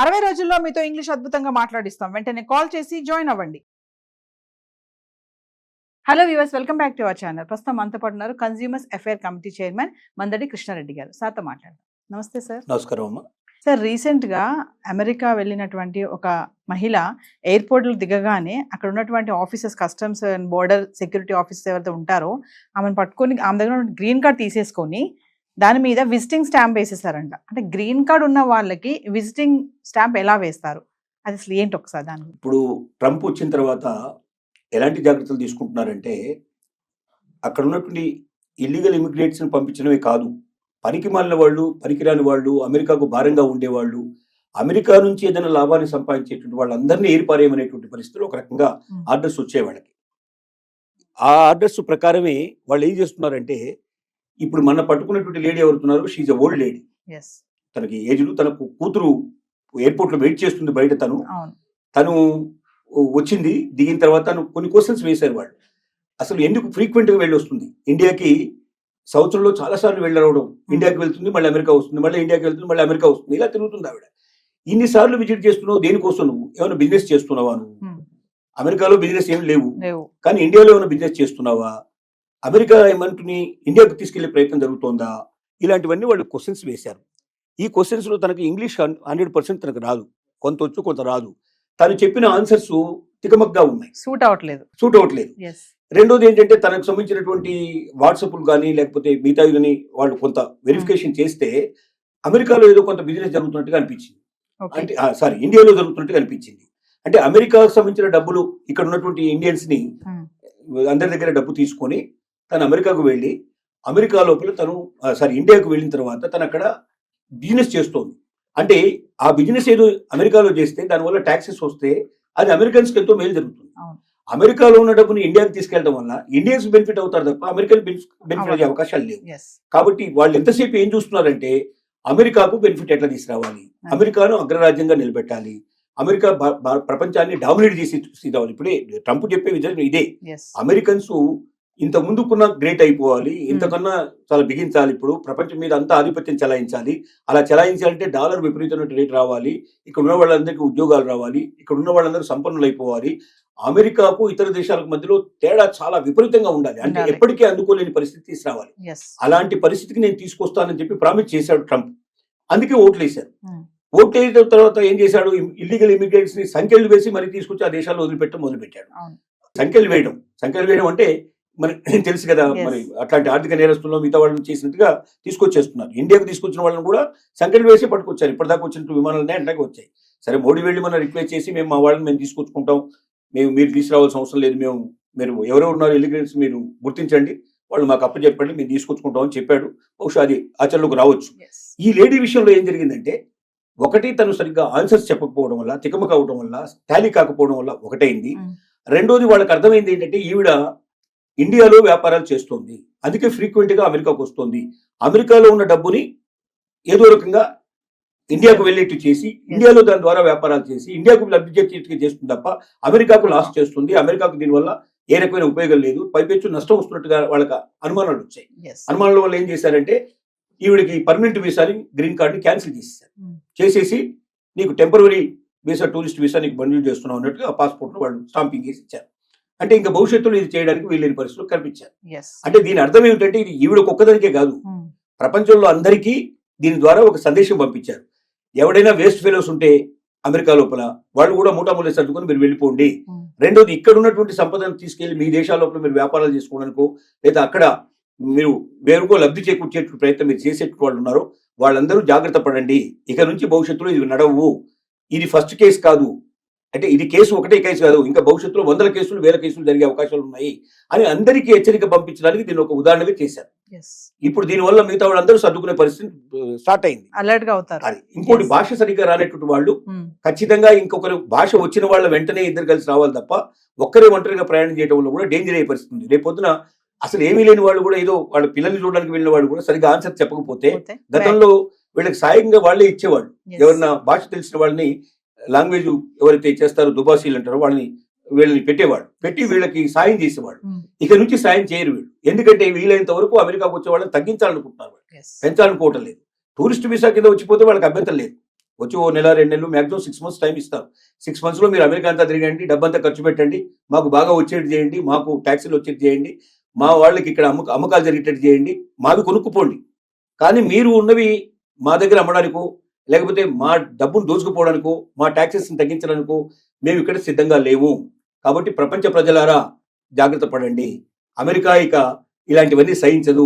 60 రోజుల్లో మీతో ఇంగ్లీష్ అద్భుతంగా మాట్లాడిస్తాం. వెంటనే కాల్ చేసి జాయిన్ అవ్వండి. Hello viewers, welcome back to our channel. ప్రస్తుతం మనతో పాటు ఉన్నారు consumers affair committee chairman Mandadi Krishna Reddy గారు. సార్తో మాట్లాడదాం. నమస్తే సార్. నమస్కారం అమ్మా. సార్, రీసెంట్గా అమెరికా వెళ్ళినటువంటి ఒక మహిళ ఎయిర్పోర్ట్లో దిగగానే అక్కడ ఉన్నటువంటి officers, customs and border security officers ఎవరైతే ఉంటారో ఆమెను పట్టుకొని ఆమె దగ్గర గ్రీన్ కార్డ్ తీసేసుకొని దాని మీద విజిటింగ్ స్టాంప్ వేసేసారంట. అంటే గ్రీన్ కార్డ్ ఉన్న వాళ్ళకి విజిటింగ్ స్టాంప్ ఎలా వేస్తారు, అది అసలు ఏంటి ఒకసారి దాని గురించి? ఇప్పుడు ట్రంప్ వచ్చిన తర్వాత ఎలాంటి జాగ్రత్తలు తీసుకుంటున్నారంటే, అక్కడ ఉన్నటువంటి ఇల్లీగల్ ఇమిగ్రేట్స్ని పంపించడమే కాదు, పనికి మాలిన వాళ్ళు, పనికిరాని వాళ్ళు, అమెరికాకు భారంగా ఉండేవాళ్ళు, అమెరికా నుంచి ఏదైనా లాభాన్ని సంపాదించేటువంటి వాళ్ళందరినీ ఏరిపారేయమనేటువంటి పరిస్థితులు ఒక రకంగా ఆర్డర్స్ వచ్చాయి వాళ్ళకి. ఆ ఆర్డర్స్ ప్రకారమే వాళ్ళు ఏం చేస్తున్నారంటే, ఇప్పుడు మన పట్టుకున్నటువంటి లేడీ ఎవరుతున్నారు, షీజ్ ఎ ఓల్డ్ లేడీ. తనకి ఏజ్లు, తనకు కూతురు ఎయిర్పోర్ట్లో వెయిట్ చేస్తుంది బయట. తను వచ్చింది, దిగిన తర్వాత తను కొన్ని క్వశ్చన్స్ వేశారు వాళ్ళు. అసలు ఎందుకు ఫ్రీక్వెంట్గా వెళ్ళి వస్తుంది ఇండియాకి? సంవత్సరంలో చాలాసార్లు వెళ్ళవడం, ఇండియాకి వెళ్తుంది, మళ్ళీ అమెరికా వస్తుంది, మళ్ళీ ఇండియాకి వెళ్తుంది, మళ్ళీ అమెరికా వస్తుంది, ఇలా తిరుగుతుంది ఆవిడ. ఇన్నిసార్లు విజిట్ చేస్తున్నావు దేనికోసం? నువ్వు ఏమైనా బిజినెస్ చేస్తున్నావా? నువ్వు అమెరికాలో బిజినెస్ ఏమి లేవు, కానీ ఇండియాలో ఏమైనా బిజినెస్ చేస్తున్నావా? అమెరికా ఏమంటుని ఇండియాకు తీసుకెళ్లే ప్రయత్నం జరుగుతోందా? ఇలాంటివన్నీ వాళ్ళు క్వశ్చన్స్ వేశారు. ఈ క్వశ్చన్స్ లో తనకు ఇంగ్లీష్ 100% తనకు రాదు, కొంత వచ్చు కొంత రాదు. తను చెప్పిన ఆన్సర్స్ తికమక్గా ఉన్నాయి, సూట్ అవ్వట్లేదు. రెండోది ఏంటంటే, తనకు సంబంధించినటువంటి వాట్సాప్లు కానీ లేకపోతే మిగతా కానీ వాళ్ళు కొంత వెరిఫికేషన్ చేస్తే అమెరికాలో ఏదో కొంత బిజినెస్ జరుగుతున్నట్టుగా అనిపించింది. అంటే ఇండియాలో జరుగుతున్నట్టుగా అనిపించింది. అంటే అమెరికాకు సంబంధించిన డబ్బులు ఇక్కడ ఉన్నటువంటి ఇండియన్స్ ని అందరి దగ్గర డబ్బు తీసుకొని తను అమెరికాకు వెళ్ళి, అమెరికా లోపల ఇండియాకు వెళ్ళిన తర్వాత తను అక్కడ బిజినెస్ చేస్తోంది. అంటే ఆ బిజినెస్ ఏదో అమెరికాలో చేస్తే దానివల్ల ట్యాక్సెస్ వస్తే అది అమెరికన్స్కి ఎంతో మేలు జరుగుతుంది. అమెరికాలో ఉన్న డబ్బుని ఇండియాకి తీసుకెళ్లడం వల్ల ఇండియన్స్ బెనిఫిట్ అవుతారు తప్ప అమెరికన్ బెనిఫిట్ అయ్యే అవకాశాలు లేవు. కాబట్టి వాళ్ళు ఎంతసేపు ఏం చూస్తున్నారంటే, అమెరికాకు బెనిఫిట్ ఎట్లా తీసుకురావాలి, అమెరికాను అగ్రరాజ్యంగా నిలబెట్టాలి, అమెరికా ప్రపంచాన్ని డామినేట్ చేసి రావాలి. ఇప్పుడే ట్రంప్ చెప్పే విధానం ఇదే. అమెరికన్స్ ఇంత ముందుకున్న గ్రేట్ అయిపోవాలి, ఇంతకన్నా చాలా బిగించాలి, ఇప్పుడు ప్రపంచం మీద అంతా ఆధిపత్యం చెలాయించాలి. అలా చెలాయించాలంటే డాలర్ విపరీతమైన రేట్ రావాలి, ఇక్కడ ఉన్న వాళ్ళందరికీ ఉద్యోగాలు రావాలి, ఇక్కడ ఉన్న వాళ్ళందరూ సంపన్నులు అయిపోవాలి. అమెరికాకు ఇతర దేశాలకు మధ్యలో తేడా చాలా విపరీతంగా ఉండాలి, అంటే ఎప్పటికీ అందుకోలేని పరిస్థితి తీసుకురావాలి. అలాంటి పరిస్థితికి నేను తీసుకొస్తానని చెప్పి ప్రామిస్ చేశాడు ట్రంప్. అందుకే ఓట్లు వేశారు. ఓట్లు వేసిన తర్వాత ఏం చేశాడు, ఇల్లీగల్ ఇమిగ్రెంట్స్ ని సంఖ్యలు వేసి మరి తీసుకొచ్చి ఆ దేశాల్లో మొదలుపెట్టాడు. సంఖ్యలు వేయడం అంటే మనకి తెలుసు కదా, మరి అట్లాంటి ఆర్థిక నేరస్తుల్లో మిగతా వాళ్ళని చేసినట్టుగా తీసుకొచ్చేస్తున్నారు. ఇండియాకు తీసుకొచ్చిన వాళ్ళని కూడా సంఖ్యలు వేసి పట్టుకొచ్చారు. ఇప్పటిదాకా వచ్చినట్టు విమానాలనే అంటాకి వచ్చాయి. సరే, మోడీ వెళ్ళి మనం రిక్వెస్ట్ చేసి మేము మా వాళ్ళని మేము తీసుకొచ్చుకుంటాం, మీరు తీసుకురావాల్సిన అవసరం లేదు, మీరు ఎవరెవరు ఉన్నారు ఇల్లీగల్స్ మీరు గుర్తించండి, వాళ్ళు మాకు అప్పచెప్పండి, మేము తీసుకొచ్చుకుంటాం అని చెప్పాడు. బహుశా అది ఆచరణలోకి రావచ్చు. ఈ లేడీ విషయంలో ఏం జరిగిందంటే, ఒకటి తను సరిగ్గా ఆన్సర్స్ చెప్పకపోవడం వల్ల, తికమక అవడం వల్ల, టాలీ కాకపోవడం వల్ల ఒకటైంది. రెండోది వాళ్ళకి అర్థమైంది ఏంటంటే, ఈవిడ ఇండియాలో వ్యాపారాలు చేస్తోంది, అందుకే ఫ్రీక్వెంట్ గా అమెరికాకు వస్తుంది. అమెరికాలో ఉన్న డబ్బుని ఏదో రకంగా ఇండియాకు వెళ్ళేట్టు చేసి, ఇండియాలో దాని ద్వారా వ్యాపారాలు చేసి ఇండియాకు లబ్ధి చేస్తుంది తప్ప అమెరికాకు లాస్ చేస్తుంది. అమెరికాకు దీనివల్ల ఏ రకమైన ఉపయోగం లేదు, పైపెచ్చు నష్టం వస్తున్నట్టుగా వాళ్ళకి అనుమానాలు వచ్చాయి. అనుమానాల వల్ల ఏం చేశారంటే, ఈవిడికి పర్మనెంట్ వీసాని, గ్రీన్ కార్డుని క్యాన్సిల్ చేసేసి నీకు టెంపరరీ వీసా, టూరిస్ట్ వీసా నీకు బండిల్ చేస్తున్నావు అన్నట్టుగా ఆ పాస్పోర్ట్ వాళ్ళు స్టాంపింగ్ చేసి ఇచ్చారు. అంటే ఇంకా భవిష్యత్తులో ఇది చేయడానికి వీళ్ళని పరిస్థితులు కల్పించారు. అంటే దీని అర్థం ఏమిటంటే, ఇది ఈవిడకు ఒక్కదానికే కాదు, ప్రపంచంలో అందరికీ దీని ద్వారా ఒక సందేశం పంపించారు. ఎవడైనా వేస్ట్ ఫెలోస్ ఉంటే అమెరికా లోపల వాళ్ళు కూడా మూటామూలే సర్దుకొని మీరు వెళ్ళిపోండి. రెండోది, ఇక్కడ ఉన్నటువంటి సంపదను తీసుకెళ్లి మీ దేశాల లోపల మీరు వ్యాపారాలు చేసుకోవడానికో లేదా అక్కడ మీరు వేరుకో లబ్ధి చేకూర్చే ప్రయత్నం మీరు చేసేటువంటి వాళ్ళు ఉన్నారో వాళ్ళందరూ జాగ్రత్త పడండి. ఇక నుంచి భవిష్యత్తులో ఇది నడవు. ఇది ఫస్ట్ కేసు కాదు, అంటే ఇది కేసు ఒకటే కేసు కాదు, ఇంకా భవిష్యత్తులో 100 కేసులు 1000 కేసులు జరిగే అవకాశాలు ఉన్నాయి అని అందరికీ హెచ్చరిక పంపించడానికి దీన్ని ఒక ఉదాహరణగా చేశారు. ఇప్పుడు దీనివల్ల మిగతా వాళ్ళందరూ సర్దుకునే పరిస్థితి స్టార్ట్ అయింది. అలర్ట్ గా అవుతారు. అది ఇంకోటి, భాష సరిగ్గా రానటువంటి వాళ్ళు ఖచ్చితంగా ఇంకొకరు భాష వచ్చిన వాళ్ళ వెంటనే ఇద్దరు కలిసి రావాలి తప్ప ఒక్కరే ఒంటరిగా ప్రయాణం చేయడం వల్ల కూడా డేంజర్ అయ్యే పరిస్థితి ఉంది. రేపొద్దున అసలు ఏమీ లేని వాళ్ళు కూడా, ఏదో వాళ్ళ పిల్లల్ని చూడడానికి వెళ్ళిన వాళ్ళు కూడా సరిగ్గా ఆన్సర్ చెప్పకపోతే, గతంలో వీళ్ళకి సాయంగా వాళ్ళే ఇచ్చేవాళ్ళు. ఎవరన్నా భాష తెలిసిన వాళ్ళని, లాంగ్వేజ్ ఎవరైతే చేస్తారో దుబాసీలు అంటారో వీళ్ళని పెట్టి వీళ్ళకి సాయం చేసేవాళ్ళు. ఇక నుంచి సాయం చేయరు వీళ్ళు, ఎందుకంటే వీలైనంత వరకు అమెరికాకు వచ్చే వాళ్ళని తగ్గించాలనుకుంటున్నారు, పెంచాలనుకోవటం లేదు. టూరిస్ట్ వీసా కింద వచ్చిపోతే వాళ్ళకి అభ్యంతరం లేదు, వచ్చి ఓ నెల 2 నెలలు మ్యాక్సిమం 6 months టైం ఇస్తారు. 6 months లో మీరు అమెరికా అంతా తిరగండి, డబ్బంతా ఖర్చు పెట్టండి, మాకు బాగా వచ్చేది చేయండి, మాకు ట్యాక్సీలు వచ్చేది చేయండి, మా వాళ్ళకి ఇక్కడ అమ్మకాలు జరిగేటట్టు చేయండి, మావి కొనుక్కుపోండి. కానీ మీరు ఉన్నవి మా దగ్గర అమ్మడానికో లేకపోతే మా డబ్బును దోచుకుపోవడానికో మా ట్యాక్సెస్ని తగ్గించడానికో మేము ఇక్కడ సిద్ధంగా లేవు. కాబట్టి ప్రపంచ ప్రజలారా జాగ్రత్త పడండి. అమెరికా ఇక ఇలాంటివన్నీ సహించదు,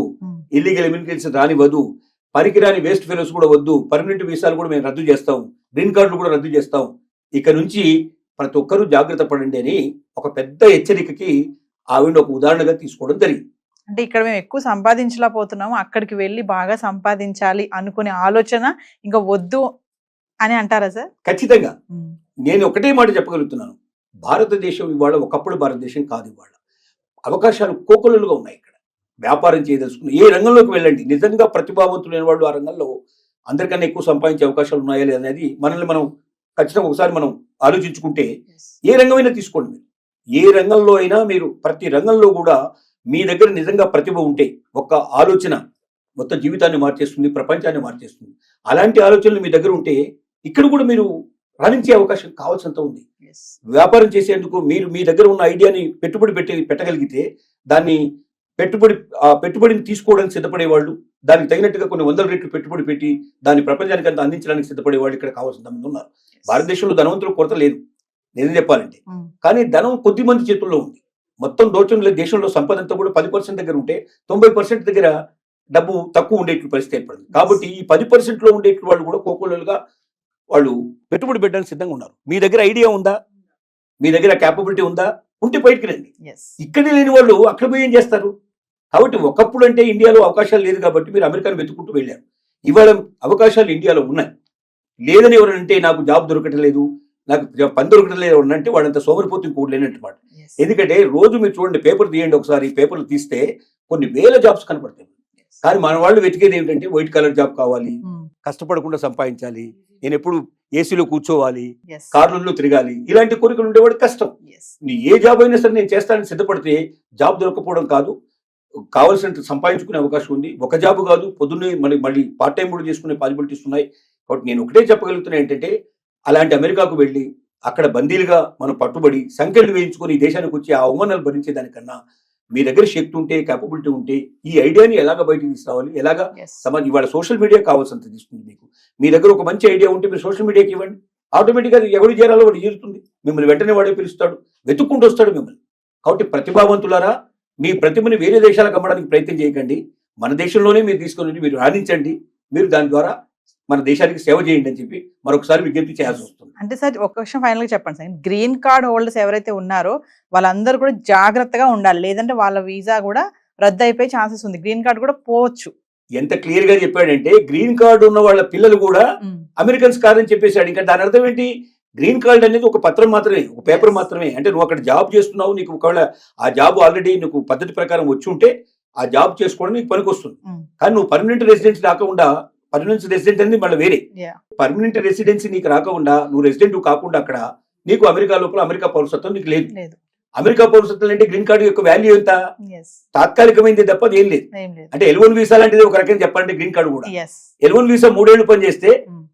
ఇల్లీగల్ ఇమిగ్రెంట్స్ రానివ్వదు, పనికిరాని వేస్ట్ ఫెలోస్ కూడా వద్దు, పర్మనెంట్ వీసాలు కూడా మేము రద్దు చేస్తాం, గ్రీన్ కార్డులు కూడా రద్దు చేస్తాం. ఇక నుంచి ప్రతి ఒక్కరూ జాగ్రత్త పడండి అని ఒక పెద్ద హెచ్చరికకి ఆవిడ ఒక ఉదాహరణగా తీసుకోవడం జరిగింది. అంటే ఇక్కడ మేము ఎక్కువ సంపాదించలేకపోతున్నాము, అక్కడికి వెళ్ళి బాగా సంపాదించాలి అనుకునే ఆలోచన ఇంకా వద్దు అని అంటారా సార్? ఖచ్చితంగా. నేను ఒకటే మాట చెప్పగలుగుతున్నాను, భారతదేశం ఇవాళ ఒకప్పుడు భారతదేశం కాదు. ఇవాళ అవకాశాలు కోకొల్లలుగా ఉన్నాయి. ఇక్కడ వ్యాపారం చేయదలుచుకుని ఏ రంగంలోకి వెళ్ళండి, నిజంగా ప్రతిభావంతులైన వాళ్ళు ఆ రంగంలో అందరికన్నా ఎక్కువ సంపాదించే అవకాశాలు ఉన్నాయా లేదనేది మనల్ని మనం ఖచ్చితంగా ఒకసారి మనం ఆలోచించుకుంటే ఏ రంగమైనా తీసుకోండి. మీరు ఏ రంగంలో అయినా మీరు ప్రతి రంగంలో కూడా మీ దగ్గర నిజంగా ప్రతిభ ఉంటే ఒక్క ఆలోచన మొత్తం జీవితాన్ని మార్చేస్తుంది, ప్రపంచాన్ని మార్చేస్తుంది. అలాంటి ఆలోచనలు మీ దగ్గర ఉంటే ఇక్కడ కూడా మీరు రాణించే అవకాశం కావాల్సినంత ఉంది. వ్యాపారం చేసేందుకు మీ దగ్గర ఉన్న ఐడియాని పెట్టుబడి పెట్టగలిగితే దాన్ని పెట్టుబడిని తీసుకోవడానికి సిద్ధపడేవాళ్ళు, దానికి తగినట్టుగా కొన్ని 100 రెట్లు పెట్టుబడి పెట్టి దాన్ని ప్రపంచానికి అంతా అందించడానికి సిద్ధపడేవాళ్ళు ఇక్కడ కావాల్సిన మంది ఉన్నారు. భారతదేశంలో ధనవంతుల కొరత లేదు నిజం చెప్పాలంటే, కానీ ధనం కొద్ది మంది చేతుల్లో ఉంది. మొత్తం దోచంలో దేశంలో సంపద అంతా కూడా 10% దగ్గర ఉంటే 90% దగ్గర డబ్బు తక్కువ ఉండేట్లు పరిస్థితి ఏర్పడింది. కాబట్టి ఈ 10%లో ఉండేట్లు వాళ్ళు కూడా కోకోలుగా వాళ్ళు పెట్టుబడి పెట్టడానికి సిద్ధంగా ఉన్నారు. మీ దగ్గర ఐడియా ఉందా, మీ దగ్గర క్యాపబిలిటీ ఉందా, ఉంటే బయటికి రండి. ఇక్కడే లేని వాళ్ళు అక్కడ పోయి ఏం చేస్తారు? కాబట్టి ఒకప్పుడు అంటే ఇండియాలో అవకాశాలు లేదు కాబట్టి మీరు అమెరికాను వెతుక్కుంటూ వెళ్ళారు. ఇవాళ అవకాశాలు ఇండియాలో ఉన్నాయి. లేదని ఎవరంటే నాకు జాబ్ దొరకటం లేదు, నాకు పని దొరకటం లేదు అంటే వాళ్ళంతా సోమరిపోతు ఇంకోటి లేనట్టు మాట. ఎందుకంటే రోజు మీరు చూడండి, పేపర్ తీయండి ఒకసారి, పేపర్లు తీస్తే కొన్ని వేల జాబ్స్ కనపడతాయి. కానీ మన వాళ్ళు వెతికేది ఏమిటంటే వైట్ కలర్ జాబ్ కావాలి, కష్టపడకుండా సంపాదించాలి, నేను ఎప్పుడు ఏసీలో కూర్చోవాలి, కార్లలో తిరగాలి, ఇలాంటి కోరికలు ఉండేవాడు కష్టం. ఏ జాబ్ అయినా సరే నేను చేస్తానని సిద్ధపడితే జాబ్ దొరకపోవడం కాదు, కావాల్సినంత సంపాదించుకునే అవకాశం ఉంది. ఒక జాబ్ కాదు, పొద్దున్నే మళ్ళీ పార్ట్ టైం కూడా చేసుకునే పాసిబిలిటీస్ ఉన్నాయి. కాబట్టి నేను ఒకటే చెప్పగలుగుతున్నా ఏంటంటే, అలాంటి అమెరికాకు వెళ్ళి అక్కడ బందీలుగా మనం పట్టుబడి సంఖ్యలు వేయించుకొని ఈ దేశానికి వచ్చి ఆ అవమానాలు భరించేదానికన్నా మీ దగ్గర శక్తి ఉంటే, క్యాపబిలిటీ ఉంటే ఈ ఐడియాని ఎలాగ బయటకు తీసుకురావాలి, ఎలాగా సమాజం ఇవాళ సోషల్ మీడియా కావాల్సినంత తీసుకుంది. మీకు మీ దగ్గర ఒక మంచి ఐడియా ఉంటే మీరు సోషల్ మీడియాకి ఇవ్వండి, ఆటోమేటిక్గా ఎవరు చేరాలో వాడు చేరుతుంది, మిమ్మల్ని వెంటనే వాడే పిలుస్తాడు, వెతుక్కుంటూ వస్తాడు మిమ్మల్ని. కాబట్టి ప్రతిభావంతులారా, మీ ప్రతిభని వేరే దేశాలకు అమ్మడానికి ప్రయత్నం చేయకండి, మన దేశంలోనే మీరు తీసుకొని మీరు రాణించండి, మీరు దాని ద్వారా మన దేశానికి సేవ చేయండి అని చెప్పి మరొకసారి విజ్ఞప్తి చేయాల్సి వస్తుంది. అంటే సార్ ఒక విషయం ఫైనల్ గా చెప్పండి సార్, గ్రీన్ కార్డ్ హోల్డర్స్ ఎవరైతే ఉన్నారో వాళ్ళందరూ కూడా జాగ్రత్తగా ఉండాలి, లేదంటే వాళ్ళ వీసా కూడా రద్దు అయిపోయే ఛాన్సెస్ ఉంది, గ్రీన్ కార్డ్ కూడా పోవచ్చు. ఎంత క్లియర్ గా చెప్పాడంటే, గ్రీన్ కార్డు ఉన్న వాళ్ళ పిల్లలు కూడా అమెరికన్స్ కాదని చెప్పేశాడు. ఇంకా దాని అర్థం ఏంటి? గ్రీన్ కార్డ్ అనేది ఒక పత్రం మాత్రమే, ఒక పేపర్ మాత్రమే. అంటే నువ్వు అక్కడ జాబ్ చేస్తున్నావు, నీకు ఒకవేళ ఆ జాబ్ ఆల్రెడీ నీకు పద్ధతి ప్రకారం వచ్చి ఉంటే ఆ జాబ్ చేసుకోవడం నీకు పనికి వస్తుంది. కానీ నువ్వు పర్మనెంట్ రెసిడెన్సీ రాకుండా, పర్మనెంట్ రెసిడెంట్ అనేది మళ్ళీ వేరే, పర్మనెంట్ రెసిడెన్సీ నీకు రాకుండా, నువ్వు రెసిడెంట్ కాకుండా అక్కడ నీకు అమెరికా లోపల అమెరికా పౌరసత్వం నీకు లేదు. అమెరికా పౌరసత్వం అంటే గ్రీన్ కార్డు యొక్క వాల్యూ ఎంత? తాత్కాలికమైంది తప్ప ఏం లేదు. అంటే L1 వీసా లాంటిది ఒక రకంగా చెప్పాలంటే గ్రీన్ కార్డు కూడా. L1 వీసా 3 ఏళ్ళు పనిచేస్తే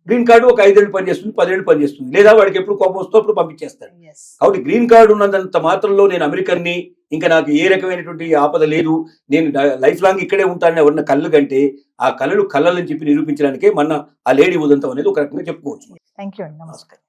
గ్రీన్ కార్డు ఒక 5 ఏళ్ళు పనిచేస్తుంది, 10 ఏళ్ళు పనిచేస్తుంది, లేదా వాడికి ఎప్పుడు కోపం వస్తూ అప్పుడు పంపించేస్తాడు. కాబట్టి గ్రీన్ కార్డు ఉన్నంత మాత్రంలో నేను అమెరికన్ని, ఇంకా నాకు ఏ రకమైనటువంటి ఆపద లేదు, నేను లైఫ్ లాంగ్ ఇక్కడే ఉంటానని ఎవరన్నా కళ్ళు కంటే ఆ కళలు కళ్ళని చెప్పి నిరూపించడానికే మన ఆ లేడీ ఉదంతం అనేది ఒక రకంగా చెప్పుకోవచ్చు. థ్యాంక్ యూ అండి, నమస్కారం.